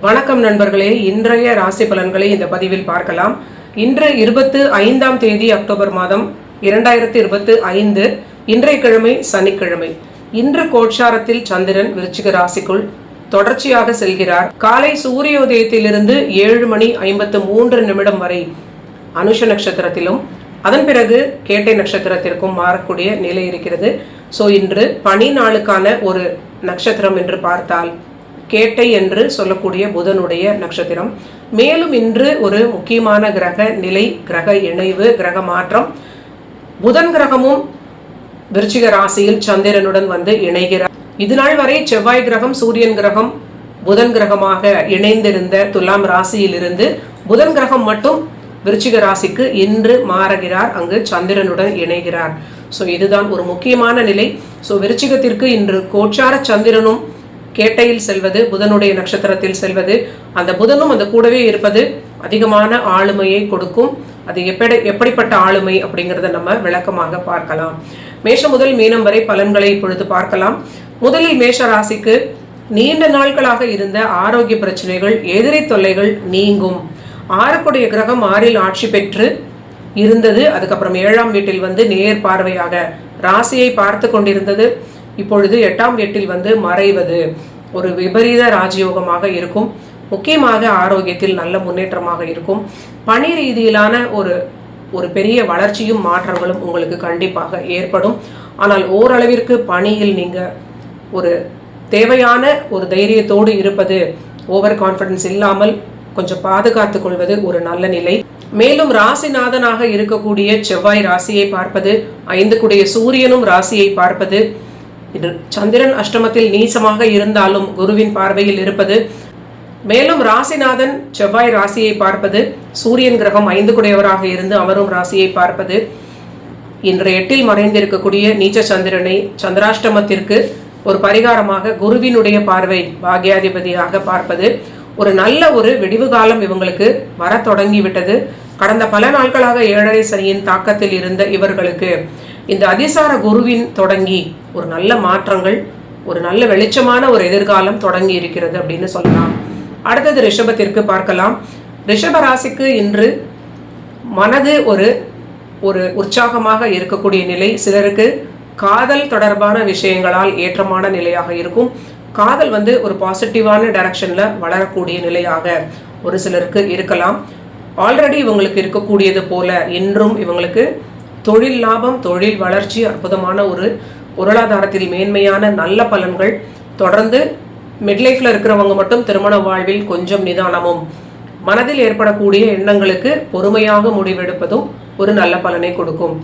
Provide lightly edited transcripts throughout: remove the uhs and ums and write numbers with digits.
வணக்கம் நண்பர்களே, இன்றைய ராசி பலன்களை இந்த பதிவில் பார்க்கலாம். இன்று 25ஆம் தேதி அக்டோபர் மாதம் 2025, இன்றைய கிழமை சனிக்கிழமை. இன்று கோட்சாரத்தில் சந்திரன் விருச்சிக ராசிக்குள் தொடர்ச்சியாக செல்கிறார். காலை சூரியோதயத்திலிருந்து 7:53 வரை அனுஷ நட்சத்திரத்திலும் அதன் பிறகு கேட்டை நட்சத்திரத்திற்கும் மாறக்கூடிய நிலை இருக்கிறது. இன்று பனி நாளுக்கான ஒரு நட்சத்திரம் என்று பார்த்தால் கேட்டை என்று சொல்லக்கூடிய புதனுடைய நட்சத்திரம். மேலும் இன்று ஒரு முக்கியமான கிரக நிலை, கிரக இணைவு, கிரக மாற்றம். புதன் கிரகமும் விருச்சிக ராசியில் சந்திரனுடன் வந்து இணைகிறார். இதுநாள் வரை செவ்வாய் கிரகம், சூரியன் கிரகம், புதன் கிரகமாக இணைந்திருந்த துலாம் ராசியில் இருந்து புதன் கிரகம் மட்டும் விருச்சிக ராசிக்கு இன்று மாறுகிறார், அங்கு சந்திரனுடன் இணைகிறார். இதுதான் ஒரு முக்கியமான நிலை. விருச்சிகத்திற்கு இன்று கோச்சார சந்திரனும் கேட்டையில் செல்வது, புதனுடைய நட்சத்திரத்தில் செல்வது, அந்த புதனும் அந்த கூடவே இருப்பது அதிகமான ஆளுமையை கொடுக்கும். அது எப்படிப்பட்ட ஆளுமை அப்படிங்கிறத நம்ம விளக்கமாக பார்க்கலாம். மேஷம் முதல் மீனம் வரை பலன்களை இப்பொழுது பார்க்கலாம். முதலில் மேஷ ராசிக்கு நீண்ட நாட்களாக இருந்த ஆரோக்கிய பிரச்சனைகள், எதிரி தொல்லைகள் நீங்கும். 6 கிரகம் 6ல் ஆட்சி பெற்று இருந்தது. அதுக்கப்புறம் 7ஆம் வீட்டில் வந்து நேர் பார்வையாக ராசியை பார்த்து கொண்டிருந்தது. இப்பொழுது 8ஆம் வீட்டில் வந்து மறைவது ஒரு விபரீத ராஜயோகமாக இருக்கும். முக்கியமாக ஆரோக்கியத்தில் நல்ல முன்னேற்றமாக இருக்கும். பணி ரீதியிலான ஒரு பெரிய வளர்ச்சியும் மாற்றங்களும் உங்களுக்கு கண்டிப்பாக ஏற்படும். ஆனால் ஓரளவிற்கு பணியில் நீங்க ஒரு தேவையான ஒரு தைரியத்தோடு இருப்பது, ஓவர் கான்ஃபிடன்ஸ் இல்லாமல் கொஞ்சம் பாதுகாத்துக் கொள்வது ஒரு நல்ல நிலை. மேலும் ராசிநாதனாக இருக்கக்கூடிய செவ்வாய் ராசியை பார்ப்பது, 5 சூரியனும் ராசியை பார்ப்பது, சந்திரன் அஷ்டமத்தில் நீசமாக இருந்தாலும் குருவின் பார்வையில் இருப்பது, மேலும் ராசிநாதன் செவ்வாய் ராசியை பார்ப்பது, சூரியன் கிரகம் 5 இருந்து அவரும் ராசியை பார்ப்பது, இன்று 8ல் மறைந்திருக்கக்கூடிய நீச்ச சந்திரனை சந்திராஷ்டமத்திற்கு ஒரு பரிகாரமாக குருவினுடைய பார்வை பாக்யாதிபதியாக பார்ப்பது, ஒரு நல்ல ஒரு விடிவு காலம் இவங்களுக்கு வர தொடங்கி விட்டது. கடந்த பல நாட்களாக 7.5 சனியின் தாக்கத்தில் இருந்த இவர்களுக்கு இந்த அதிசார குருவின் தொடங்கி ஒரு நல்ல மாற்றங்கள், ஒரு நல்ல வெளிச்சமான ஒரு எதிர்காலம் தொடங்கி இருக்கிறது அப்படின்னு சொல்லலாம். அடுத்தது ரிஷபத்திற்கு பார்க்கலாம். ரிஷப ராசிக்கு இன்று மனது ஒரு உற்சாகமாக இருக்கக்கூடிய நிலை. சிலருக்கு காதல் தொடர்பான விஷயங்களால் ஏற்றமான நிலையாக இருக்கும். காதல் வந்து ஒரு பாசிட்டிவான டைரக்ஷன்ல வளரக்கூடிய நிலையாக ஒரு சிலருக்கு இருக்கலாம். ஆல்ரெடி இவங்களுக்கு இருக்கக்கூடியது போல இன்றும் இவங்களுக்கு தொழில் லாபம், தொழில் வளர்ச்சி, அற்புதமான ஒரு பொருளாதாரத்தில் மேன்மையான நல்ல பலன்கள் தொடர்ந்து. மிட்லைஃப்ல இருக்கிறவங்க மட்டும் திருமண வாழ்வில் கொஞ்சம் நிதானமும், மனதில் ஏற்படக்கூடிய எண்ணங்களுக்கு பொறுமையாக முடிவெடுப்பதும் ஒரு நல்ல பலனை கொடுக்கும்.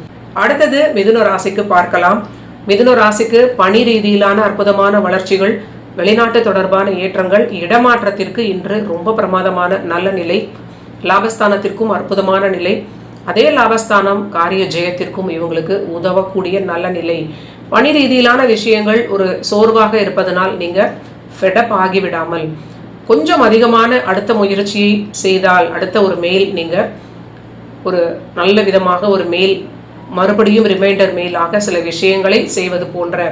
அடுத்தது மிதுன ராசிக்கு பார்க்கலாம். மிதுன ராசிக்கு பணி ரீதியிலான அற்புதமான வளர்ச்சிகள், வெளிநாட்டு தொடர்பான ஏற்றங்கள், இடமாற்றத்திற்கு இன்று ரொம்ப பிரமாதமான நல்ல நிலை. லாபஸ்தானத்திற்கும் அற்புதமான நிலை. அதே லாபஸ்தானம் காரிய ஜெயத்திற்கும் இவங்களுக்கு உதவக்கூடிய நல்ல நிலை. பணி ரீதியிலான விஷயங்கள் ஒரு சோர்வாக இருப்பதனால் நீங்க ஃபெடப் ஆகிவிடாமல் கொஞ்சம் அதிகமான அடுத்த முயற்சியை செய்தால், அடுத்த ஒரு மெயில் நீங்க ஒரு நல்ல விதமாக ஒரு மெயில் மறுபடியும் ரிமைண்டர் மெயிலாக சில விஷயங்களை செய்வது போன்ற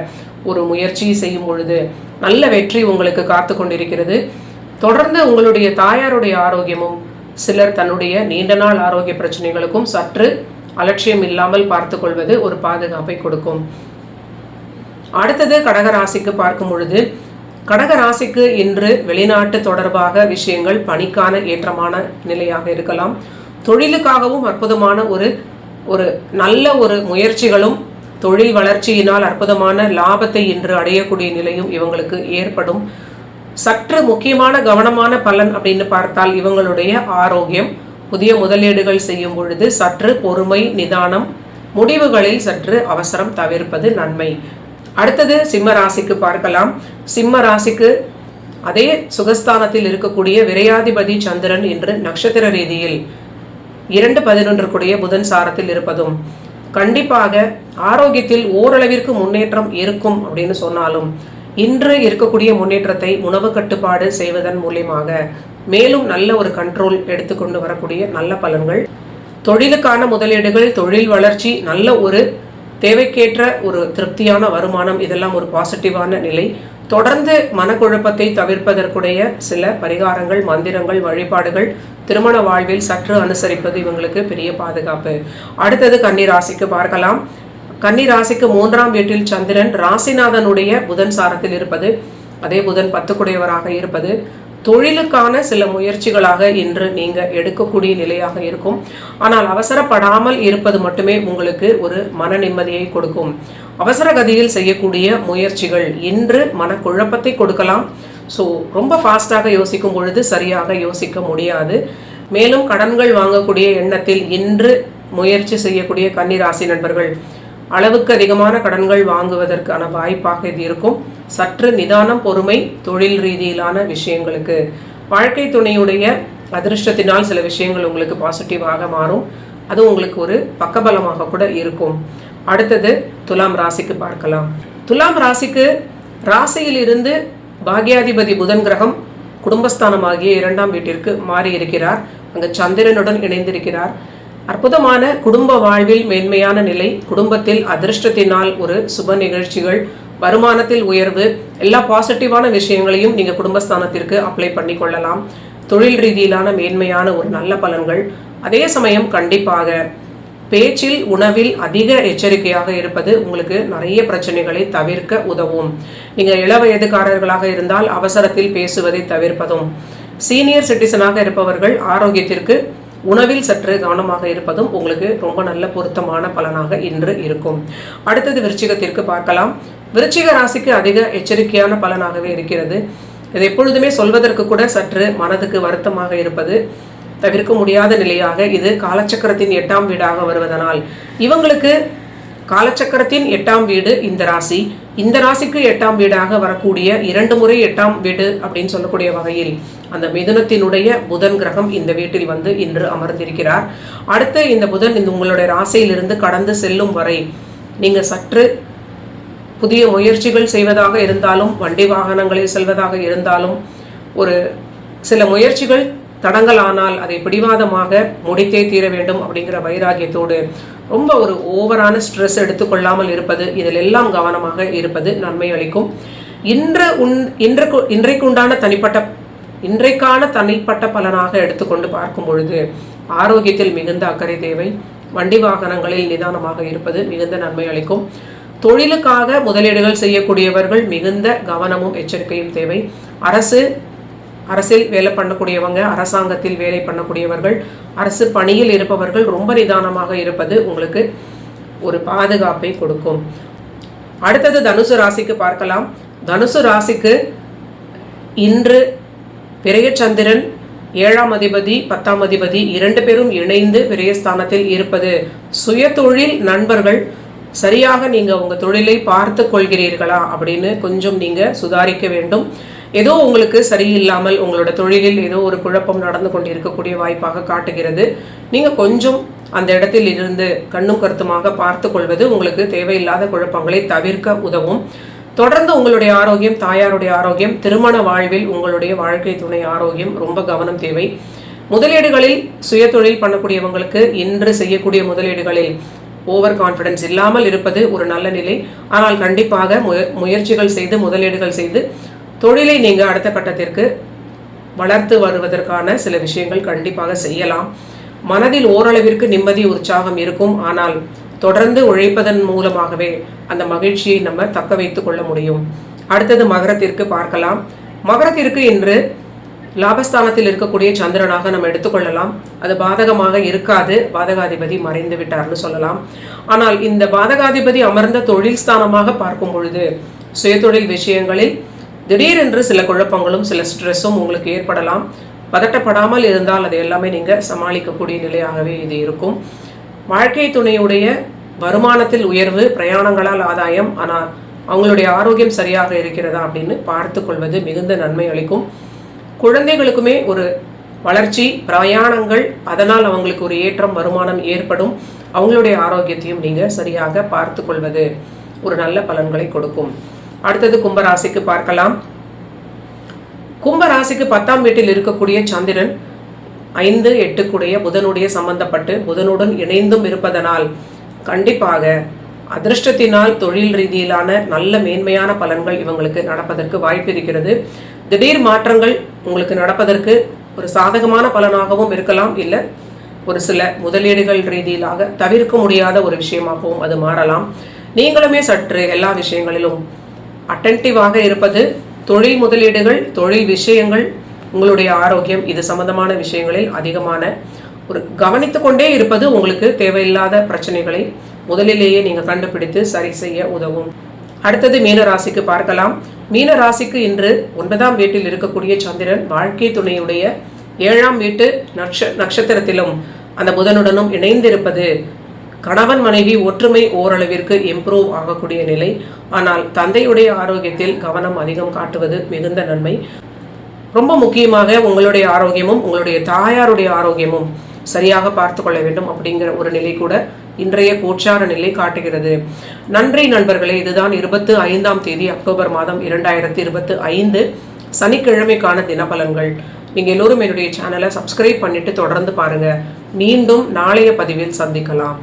ஒரு முயற்சி செய்யும் பொழுது நல்ல வெற்றி உங்களுக்கு காத்து கொண்டிருக்கிறது. தொடர்ந்து உங்களுடைய தாயாருடைய ஆரோக்கியமும், சிலர் தன்னுடைய நீண்ட நாள் ஆரோக்கிய பிரச்சனைகளுக்கும் சற்று அலட்சியம் இல்லாமல் பார்த்து கொள்வது ஒரு பாதுகாப்பை கொடுக்கும். அடுத்தது கடகராசிக்கு பார்க்கும் பொழுது, கடகராசிக்கு இன்று வெளிநாட்டு தொடர்பாக விஷயங்கள் பணிக்கான ஏற்றமான நிலையாக இருக்கலாம். தொழிலுக்காகவும் அற்புதமான ஒரு நல்ல ஒரு முயற்சிகளும், தொழில் வளர்ச்சியினால் அற்புதமான லாபத்தை இன்று அடையக்கூடிய நிலையும் இவங்களுக்கு ஏற்படும். சற்று முக்கியமான கவனமான பலன் அப்படின்னு பார்த்தால் இவங்களுடைய ஆரோக்கியம். புதிய முதலீடுகள் செய்யும் பொழுது சற்று பொறுமை, நிதானம், முடிவுகளில் சற்று அவசரம் தவிர்ப்பது நன்மை. அடுத்தது சிம்ம ராசிக்கு பார்க்கலாம். சிம்ம ராசிக்கு அதே சுகஸ்தானத்தில் இருக்கக்கூடிய விரையாதிபதி சந்திரன் இன்று நட்சத்திர ரீதியில் 2:11 புதன் சாரத்தில் இருப்பதும் கண்டிப்பாக ஆரோக்கியத்தில் ஓரளவிற்கு முன்னேற்றம் இருக்கும் அப்படின்னு சொன்னாலும், இன்று இருக்கக்கூடிய முன்னேற்றத்தை உணவு கட்டுப்பாடு செய்வதன் மூலமாக மேலும் நல்ல ஒரு கண்ட்ரோல் எடுத்துக்கொண்டு வரக்கூடிய நல்ல பலன்கள். தொழிலுக்கான முதலீடுகள், தொழில் வளர்ச்சி, நல்ல ஒரு தேவைக்கேற்ற ஒரு திருப்தியான வருமானம், இதெல்லாம் ஒரு பாசிட்டிவான நிலை. தொடர்ந்து மனக்குழப்பத்தை தவிர்ப்பதற்குடைய சில பரிகாரங்கள், மந்திரங்கள், வழிபாடுகள், திருமண வாழ்வில் சற்று அனுசரிப்பது இவங்களுக்கு பெரிய பாதுகாப்பு. அடுத்தது கன்னி ராசிக்கு பார்க்கலாம். கன்னி ராசிக்கு 3ஆம் வீட்டில் சந்திரன் ராசிநாதனுடைய புதன் சாரத்தில் இருப்பது, அதே புதன் 10க்குடையவராக இருப்பது தொழிலுக்கான சில முயற்சிகளாக இன்று நீங்க எடுக்கக்கூடிய நிலையாக இருக்கும். ஆனால் அவசரப்படாமல் இருப்பது மட்டுமே உங்களுக்கு ஒரு மன நிம்மதியை கொடுக்கும். அவசர கதியில் செய்யக்கூடிய முயற்சிகள் இன்று மனக்குழப்பத்தை கொடுக்கலாம். ஸோ ரொம்ப ஃபாஸ்டாக யோசிக்கும் பொழுது சரியாக யோசிக்க முடியாது. மேலும் கடன்கள் வாங்கக்கூடிய எண்ணத்தில் இன்று முயற்சி செய்யக்கூடிய கன்னிராசி நண்பர்கள் அளவுக்கு அதிகமான கடன்கள் வாங்குவதற்கான வாய்ப்பாக இது இருக்கும். சற்று நிதானம், பொறுமை, தொழில் ரீதியிலான விஷயங்களுக்கு. வாழ்க்கை துணையுடைய அதிர்ஷ்டத்தினால் சில விஷயங்கள் உங்களுக்கு பாசிட்டிவாக மாறும். அது உங்களுக்கு ஒரு பக்கபலமாக கூட இருக்கும். அடுத்தது துலாம் ராசிக்கு பார்க்கலாம். துலாம் ராசிக்கு ராசியிலிருந்து பாக்யாதிபதி புதன் கிரகம் குடும்பஸ்தானமாகிய 2ஆம் வீட்டிற்கு மாறி இருக்கிறார். அங்கு சந்திரனுடன் இணைந்திருக்கிறார். அற்புதமான குடும்ப வாழ்வில் மேன்மையான நிலை, குடும்பத்தில் அதிர்ஷ்டத்தினால் ஒரு சுப நிகழ்ச்சிகள், வருமானத்தில் உயர்வு, எல்லா பாசிட்டிவான விஷயங்களையும் நீங்கள் குடும்பஸ்தானத்திற்கு அப்ளை பண்ணி கொள்ளலாம். தொழில் ரீதியிலான மேன்மையான ஒரு நல்ல பலன்கள். அதே சமயம் கண்டிப்பாக பேச்சில், உணவில் அதிக எச்சரிக்கையாக இருப்பது உங்களுக்கு நிறைய பிரச்சனைகளை தவிர்க்க உதவும். நீங்கள் இள வயதுக்காரர்களாக இருந்தால் அவசரத்தில் பேசுவதை தவிர்ப்பதும், சீனியர் சிட்டிசனாக இருப்பவர்கள் ஆரோக்கியத்திற்கு உணவில் சற்று கவனமாக இருப்பதும் உங்களுக்கு ரொம்ப நல்ல பொருத்தமான பலனாக இன்று இருக்கும். அடுத்தது விருச்சிகத்திற்கு பார்க்கலாம். விருச்சிக ராசிக்கு அதிக எச்சரிக்கையான பலனாகவே இருக்கிறது. இது எப்பொழுதுமே சொல்வதற்கு கூட சற்று மனதுக்கு வருத்தமாக இருப்பது தவிர்க்க முடியாத நிலையாக இது காலச்சக்கரத்தின் 8ஆம் வீடாக வருவதனால் இவங்களுக்கு காலச்சக்கரத்தின் 8ஆம் வீடு இந்த ராசி. இந்த ராசிக்கு 8ஆம் வீடாக வரக்கூடிய 2 முறை 8ஆம் வீடு அப்படின்னு சொல்லக்கூடிய வகையில் அந்த மிதுனத்தினுடைய புதன் கிரகம் இந்த வீட்டில் வந்து இன்று அமர்ந்திருக்கிறார். அடுத்து இந்த புதன் இந்த உங்களுடைய ராசியிலிருந்து கடந்து செல்லும் வரை நீங்கள் சற்று புதிய முயற்சிகள் செய்வதாக இருந்தாலும், வண்டி வாகனங்களில் செல்வதாக இருந்தாலும், ஒரு சில முயற்சிகள் தடங்கலானால் அதை பிடிவாதமாக முடித்தே தீர வேண்டும் அப்படிங்கிற வைராகியத்தோடு ரொம்ப ஒரு ஓவரான ஸ்ட்ரெஸ் எடுத்துக்கொள்ளாமல் இருப்பது, இதில் எல்லாம் கவனமாக இருப்பது நன்மை அளிக்கும். இன்றைக்கான தனிப்பட்ட பலனாக எடுத்துக்கொண்டு பார்க்கும் பொழுது ஆரோக்கியத்தில் மிகுந்த அக்கறை தேவை. வண்டி வாகனங்களில் நிதானமாக இருப்பது மிகுந்த நன்மை அளிக்கும். தொழிலுக்காக முதலீடுகள் செய்யக்கூடியவர்கள் மிகுந்த கவனமும் எச்சரிக்கையும் தேவை. அரசில் வேலை பண்ணக்கூடியவங்க, அரசாங்கத்தில் வேலை பண்ணக்கூடியவர்கள், அரசு பணியில் இருப்பவர்கள் ரொம்ப நிதானமாக இருப்பது உங்களுக்கு ஒரு பாதுகாப்பை கொடுக்கும். அடுத்தது தனுசு ராசிக்கு பார்க்கலாம். தனுசு ராசிக்கு இன்று விரயச்சந்திரன் 7ஆம் அதிபதி 10ஆம் அதிபதி 2 பேரும் இணைந்து விரயஸ்தானத்தில் இருப்பது சுய தொழில் நண்பர்கள் சரியாக நீங்கள் உங்கள் தொழிலை பார்த்து கொள்கிறீர்களா அப்படின்னு கொஞ்சம் நீங்கள் சுதாரிக்க வேண்டும். ஏதோ உங்களுக்கு சரியில்லாமல் உங்களோட தொழிலில் ஏதோ ஒரு குழப்பம் நடந்து கொண்டு இருக்கக்கூடிய வாய்ப்பாக காட்டுகிறது. நீங்கள் கொஞ்சம் அந்த இடத்தில் இருந்து கண்ணும் கருத்துமாக பார்த்து கொள்வது உங்களுக்கு தேவையில்லாத குழப்பங்களை தவிர்க்க உதவும். தொடர்ந்து உங்களுடைய ஆரோக்கியம், தாயாருடைய ஆரோக்கியம், திருமண வாழ்வில் உங்களுடைய வாழ்க்கை துணை ஆரோக்கியம் ரொம்ப கவனம் தேவை. முதலீடுகளில் சுய தொழில் பண்ணக்கூடியவங்களுக்கு இன்று செய்யக்கூடிய முதலீடுகளில் ஓவர் கான்ஃபிடன்ஸ் இல்லாமல் இருப்பது ஒரு நல்ல நிலை. ஆனால் கண்டிப்பாக முயற்சிகள் செய்து முதலீடுகள் செய்து தொழிலை நீங்கள் அடுத்த கட்டத்திற்கு வளர்த்து வருவதற்கான சில விஷயங்கள் கண்டிப்பாக செய்யலாம். மனதில் ஓரளவிற்கு நிம்மதி, உற்சாகம் இருக்கும். ஆனால் தொடர்ந்து உழைப்பதன் மூலமாகவே அந்த மகிழ்ச்சியை நம்ம தக்க வைத்து கொள்ள முடியும். அடுத்தது மகரத்திற்கு பார்க்கலாம். மகரத்திற்கு இன்று லாபஸ்தானத்தில் இருக்கக்கூடிய சந்திரனாக நம்ம எடுத்துக்கொள்ளலாம். அது பாதகமாக இருக்காது. பாதகாதிபதி மறைந்து விட்டார்னு சொல்லலாம். ஆனால் இந்த பாதகாதிபதி அமர்ந்த தொழில் ஸ்தானமாக பார்க்கும் பொழுது சுயதொழில் விஷயங்களில் திடீரென்று சில குழப்பங்களும் சில ஸ்ட்ரெஸ்ஸும் உங்களுக்கு ஏற்படலாம். பதட்டப்படாமல் இருந்தால் அது எல்லாமே நீங்கள் சமாளிக்கக்கூடிய நிலையாகவே இது இருக்கும். வாழ்க்கை துணையுடைய வருமானத்தில் உயர்வு, பிரயாணங்களால் ஆதாயம். ஆனால் அவங்களுடைய ஆரோக்கியம் சரியாக இருக்கிறதா அப்படின்னு பார்த்து கொள்வது மிகுந்த நன்மை அளிக்கும். குழந்தைகளுக்குமே ஒரு வளர்ச்சி, பிரயாணங்கள், அதனால் அவங்களுக்கு ஒரு ஏற்றம், வருமானம் ஏற்படும். அவங்களுடைய ஆரோக்கியத்தையும் நீங்கள் சரியாக பார்த்து கொள்வது ஒரு நல்ல பலன்களை கொடுக்கும். அடுத்தது கும்பராசிக்கு பார்க்கலாம். கும்பராசிக்கு 10ஆம் வீட்டில் இருக்கக்கூடிய சந்திரன் 5, 8 புதனுடைய சம்பந்தப்பட்டு புதனுடன் இணைந்தும் இருப்பதனால் கண்டிப்பாக அதிர்ஷ்டத்தினால் தொழில் ரீதியிலான நல்ல மேன்மையான பலன்கள் இவங்களுக்கு நடப்பதற்கு வாய்ப்பு இருக்கிறது. திடீர் மாற்றங்கள் உங்களுக்கு நடப்பதற்கு ஒரு சாதகமான பலனாகவும் இருக்கலாம், இல்லை ஒரு சில முதலீடுகள் ரீதியிலாக தவிர்க்க முடியாத ஒரு விஷயமாகவும் அது மாறலாம். நீங்களுமே சற்று எல்லா விஷயங்களிலும் அட்டென்டிவாக இருப்பது, தொழில் முதலீடுகள், தொழில் விஷயங்கள், உங்களுடைய ஆரோக்கியம், இது சம்பந்தமான விஷயங்களில் அதிகமான ஒரு கவனித்து கொண்டே இருப்பது உங்களுக்கு தேவையில்லாத பிரச்சனைகளை முதலிலேயே நீங்கள் கண்டுபிடித்து சரி செய்ய உதவும். அடுத்தது மீன ராசிக்கு பார்க்கலாம். மீன ராசிக்கு இன்று 9ஆம் வீட்டில் இருக்கக்கூடிய சந்திரன் வாழ்க்கை துணையுடைய 7ஆம் வீட்டு நட்சத்திரத்திலும் அந்த புதனுடனும் இணைந்திருப்பது கணவன் மனைவி ஒற்றுமை ஓரளவிற்கு இம்ப்ரூவ் ஆகக்கூடிய நிலை. ஆனால் தந்தையுடைய ஆரோக்கியத்தில் கவனம் அதிகம் காட்டுவது மிகுந்த நன்மை. ரொம்ப முக்கியமாக உங்களுடைய ஆரோக்கியமும் உங்களுடைய தாயாருடைய ஆரோக்கியமும் சரியாக பார்த்து கொள்ள வேண்டும் அப்படிங்கிற ஒரு நிலை கூட இன்றைய கோச்சார நிலை காட்டுகிறது. நன்றி நண்பர்களே. இதுதான் 25ஆம் தேதி அக்டோபர் மாதம் 2025 சனிக்கிழமைக்கான தினபலன்கள். நீங்கள் எல்லோரும் என்னுடைய சேனலை சப்ஸ்கிரைப் பண்ணிட்டு தொடர்ந்து பாருங்க. மீண்டும் நாளைய பதிவில் சந்திக்கலாம்.